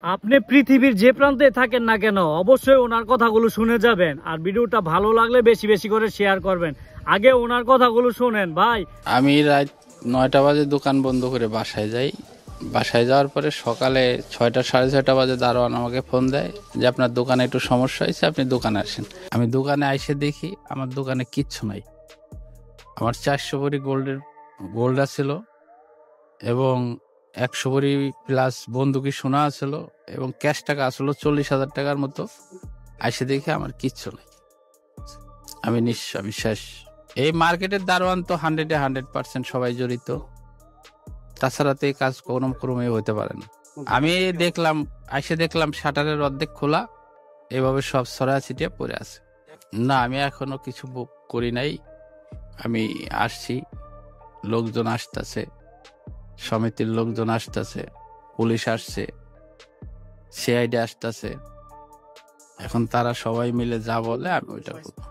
আপনি পৃথিবীর যে প্রান্তে থাকেন না কেন অবশ্যই ওনার কথাগুলো শুনে যাবেন, আর ভিডিওটা ভালো লাগলে বেশি বেশি করে শেয়ার করবেন। আগে ওনার কথাগুলো শুনেন ভাই। আমি রাত 9টা বাজে দোকান বন্ধ করে বাসায় যাই। বাসায় যাওয়ার পরে সকালে 6টা সাড়ে 6টা বাজে দারোয়ান আমাকে ফোন দেয় যে আপনার দোকানে একটু সমস্যা হয়েছে, আপনি দোকানে আসেন। আমি দোকানে এসে দেখি আমার দোকানে কিচ্ছু নাই। আমার 400 ভরি গোল্ড ছিল এবং 100 ভরি প্লাস বন্দুকি সোনা ছিল এবং ক্যাশ টাকা আসলো 40,000 টাকার মতো। এসে দেখি আমার কিচ্ছু নেই। আমি নিঃস্ব, আমি শেষ। এই মার্কেটের দারোয়ান তো 100% সবাই জড়িত, তাছাড়া তো এই কাজ কোনো ক্রমে হতে পারে না। আমি দেখলাম শাটারের অর্ধেক খোলা, এভাবে সব ছড়া ছিটিয়ে পড়ে আছে। না, আমি এখনো কিছু বুক করি নাই। আমি আসছি, লোকজন আসতেছে, সমিতির লোকজন আসতেছে, পুলিশ আসছে, সিআইডি আসতেছে। এখন তারা সবাই মিলে যা বলে আমি ওইটা করবো।